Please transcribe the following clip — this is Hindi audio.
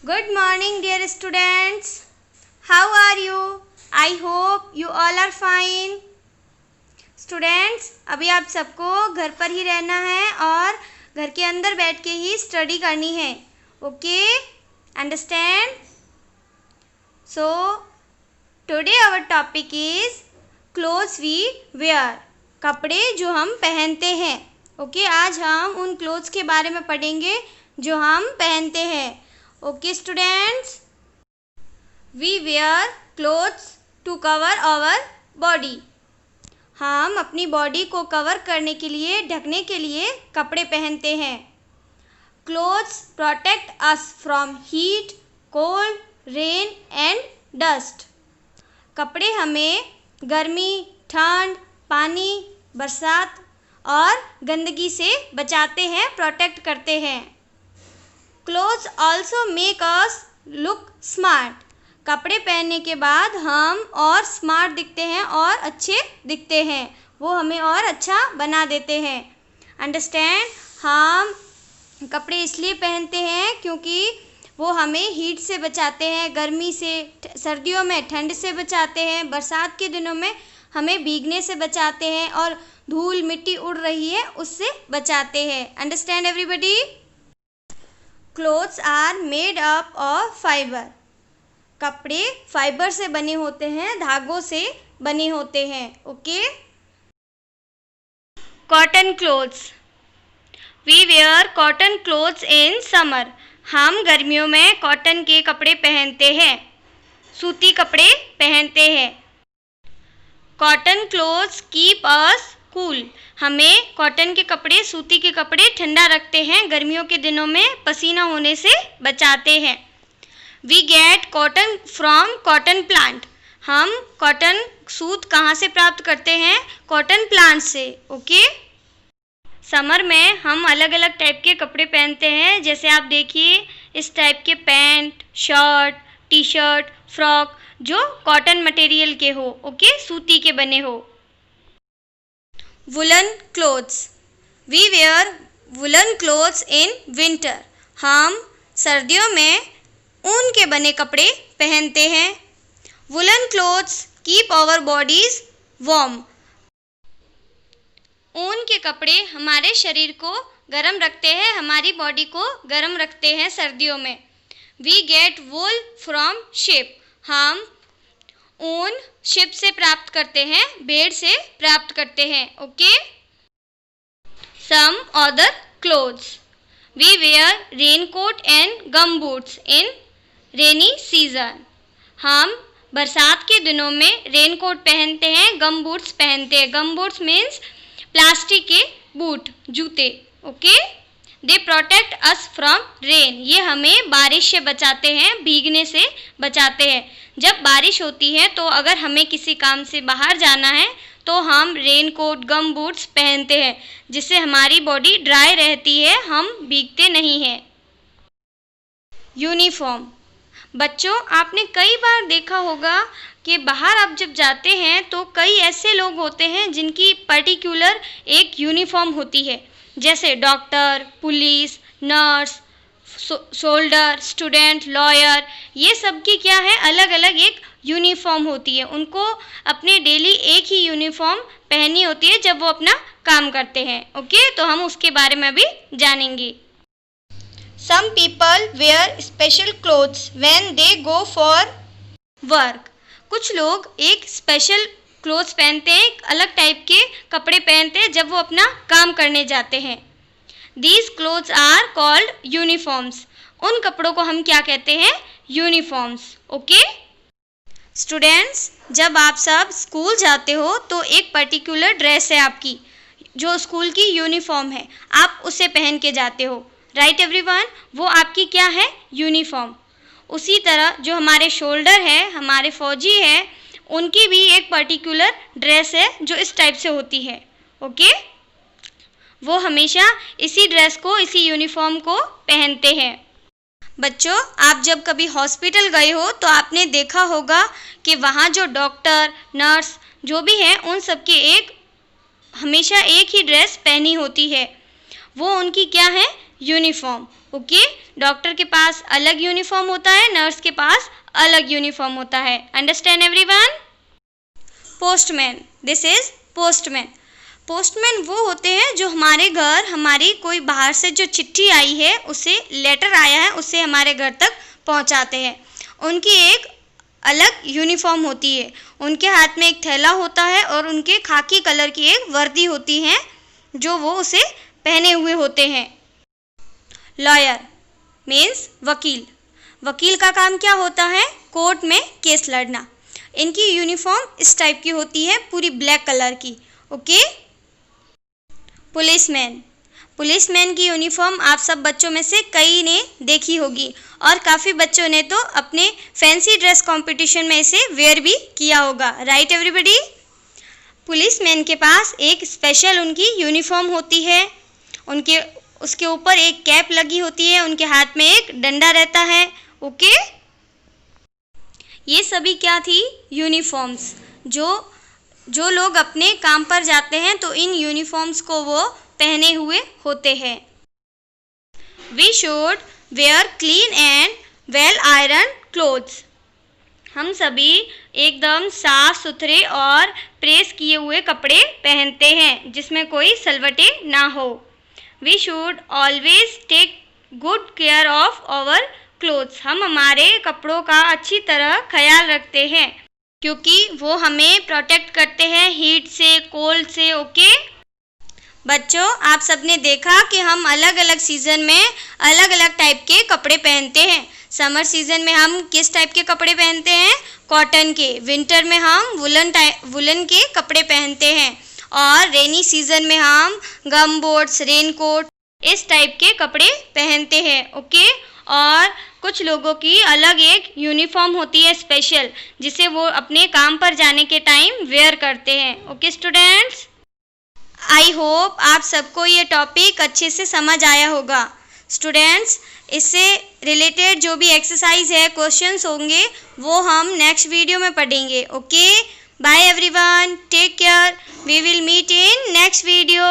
Good morning, dear students. How are you? I hope you all are fine. Students, अभी आप सबको घर पर ही रहना है और घर के अंदर बैठ के ही स्टडी करनी है. Okay? Understand? So, today our topic is clothes we wear. कपड़े जो हम पहनते हैं. Okay? आज हम उन clothes के बारे में पढ़ेंगे जो हम पहनते हैं. Okay students, we wear clothes to cover our body. हम अपनी बॉडी को कवर करने के लिए, ढकने के लिए कपड़े पहनते हैं. Clothes protect us from heat, cold, rain and dust. कपड़े हमें गर्मी, ठंड, पानी, बरसात और गंदगी से बचाते हैं, प्रोटेक्ट करते हैं. Clothes also make us look smart. कपड़े पहनने के बाद हम और स्मार्ट दिखते हैं और अच्छे दिखते हैं. वो हमें और अच्छा बना देते हैं. अंडरस्टैंड? हम कपड़े इसलिए पहनते हैं क्योंकि वो हमें हीट से बचाते हैं, गर्मी से, सर्दियों में ठंड से बचाते हैं, बरसात के दिनों में हमें भीगने से बचाते हैं और धूल मिट्टी उड़ रही है उससे बचाते हैं. Understand everybody? Clothes are made up of fiber. कपड़े फाइबर से बने होते हैं, धागों से बने होते हैं. Okay? Cotton clothes. We wear cotton clothes in summer. हम गर्मियों में कॉटन के कपड़े पहनते हैं, सूती कपड़े पहनते हैं. Cotton clothes keep us cool. हमें कॉटन के कपड़े, सूती के कपड़े ठंडा रखते हैं, गर्मियों के दिनों में पसीना होने से बचाते हैं. We get cotton from cotton plant. हम कॉटन सूत कहाँ से प्राप्त करते हैं? कॉटन प्लांट से. ओके? समर में हम अलग अलग टाइप के कपड़े पहनते हैं. जैसे आप देखिए इस टाइप के pant, shirt, T shirt, frock जो कॉटन मटेरियल के हो. ओके? सूती के बने हो. Woolen clothes. We wear woolen clothes in winter. हम सर्दियों में ऊन के बने कपड़े पहनते हैं. Woolen clothes keep our bodies warm. ऊन के कपड़े हमारे शरीर को गर्म रखते हैं, हमारी बॉडी को गर्म रखते हैं सर्दियों में. We get wool from sheep. हम ऊन शिप से प्राप्त करते हैं, भेड़ से प्राप्त करते हैं. Okay? Some other clothes. We wear raincoat and gum boots in rainy season. हम बरसात के दिनों में रेनकोट पहनते हैं, गम बूट्स पहनते हैं. गम बूट्स मीन्स प्लास्टिक के बूट, जूते. Okay? They protect us from rain. ये हमें बारिश से बचाते हैं, भीगने से बचाते हैं. जब बारिश होती है तो अगर हमें किसी काम से बाहर जाना है तो हम रेनकोट, गम बूट्स पहनते हैं जिससे हमारी बॉडी ड्राई रहती है, हम भीगते नहीं हैं. यूनिफॉर्म. बच्चों, आपने कई बार देखा होगा कि बाहर आप जब जाते हैं तो कई ऐसे लोग होते हैं जिनकी पर्टिकुलर एक यूनिफॉर्म होती है. जैसे doctor, police, nurse, soldier, student, lawyer, ये सब की क्या है, अलग अलग एक यूनिफॉर्म होती है. उनको अपने डेली एक ही यूनिफॉर्म पहननी होती है जब वो अपना काम करते हैं. ओके? तो हम उसके बारे में भी जानेंगे. Some people wear special clothes when they go for work. कुछ लोग एक स्पेशल क्लोथ्स पहनते हैं, एक अलग टाइप के कपड़े पहनते हैं जब वो अपना काम करने जाते हैं. These clothes are called uniforms. उन कपड़ों को हम क्या कहते हैं? यूनिफॉर्म्स. ओके? स्टूडेंट्स, जब आप सब स्कूल जाते हो तो एक पर्टिकुलर ड्रेस है आपकी, जो स्कूल की यूनिफॉर्म है, आप उसे पहन के जाते हो. Right everyone? वो आपकी क्या है? यूनिफॉर्म. उसी तरह जो हमारे शोल्डर है, हमारे फौजी है, उनकी भी एक पर्टिकुलर ड्रेस है जो इस टाइप से होती है. ओके? वो हमेशा इसी ड्रेस को, इसी यूनिफॉर्म को पहनते हैं. बच्चों, आप जब कभी हॉस्पिटल गए हो तो आपने देखा होगा कि वहाँ जो डॉक्टर, नर्स जो भी हैं उन सबके एक हमेशा एक ही ड्रेस पहनी होती है. वो उनकी क्या है? यूनिफॉर्म। ओके, डॉक्टर के पास अलग यूनिफॉर्म होता है, नर्स के पास अलग यूनिफॉर्म होता है। Understand everyone? Postman, this is postman. Postman वो होते हैं जो हमारे घर, हमारी कोई बाहर से जो चिट्ठी आई है, उसे लेटर आया है, उसे हमारे घर तक पहुंचाते हैं। उनकी एक अलग यूनिफॉर्म होती है, उनके हाथ में एक थैला होता है और उनके खाकी कलर की एक वर्दी होती है जो वो उसे पहने हुए होते हैं। लॉयर मीन्स वकील। वकील का काम क्या होता है? कोर्ट में केस लड़ना। इनकी यूनिफॉर्म इस टाइप की होती है, पूरी ब्लैक कलर की। ओके। पुलिसमैन, पुलिसमैन की यूनिफॉर्म आप सब बच्चों में से कई ने देखी होगी और काफ़ी बच्चों ने तो अपने फैंसी ड्रेस कंपटीशन में इसे वेयर भी किया होगा। Right everybody? पुलिसमैन के पास एक स्पेशल उनकी यूनिफॉर्म होती है, उसके ऊपर एक कैप लगी होती है, उनके हाथ में एक डंडा रहता है। ओके, ये सभी क्या थी? यूनिफॉर्म्स। जो लोग अपने काम पर जाते हैं तो इन यूनिफॉर्म्स को वो पहने हुए होते हैं। We should wear clean and well iron clothes. हम सभी एकदम साफ सुथरे और प्रेस किए हुए कपड़े पहनते हैं जिसमें कोई सलवटे ना हो। We should always take good care of our clothes. हम हमारे कपड़ों का अच्छी तरह ख्याल रखते हैं क्योंकि वो हमें प्रोटेक्ट करते हैं हीट से, कोल्ड से। ओके बच्चों, आप सबने देखा कि हम अलग अलग सीज़न में अलग अलग टाइप के कपड़े पहनते हैं। समर सीज़न में हम किस टाइप के कपड़े पहनते हैं? कॉटन के। विंटर में हम वुलन के कपड़े पहनते हैं और रेनी सीज़न में हम गम बोट्स, रेनकोट, इस टाइप के कपड़े पहनते हैं। ओके, और कुछ लोगों की अलग एक यूनिफॉर्म होती है स्पेशल, जिसे वो अपने काम पर जाने के टाइम वेयर करते हैं। ओके स्टूडेंट्स, आई होप आप सबको ये टॉपिक अच्छे से समझ आया होगा। स्टूडेंट्स, इससे रिलेटेड जो भी एक्सरसाइज है, क्वेश्चंस होंगे, वो हम नेक्स्ट वीडियो में पढ़ेंगे। Okay, bye everyone, take care, we will meet in next video.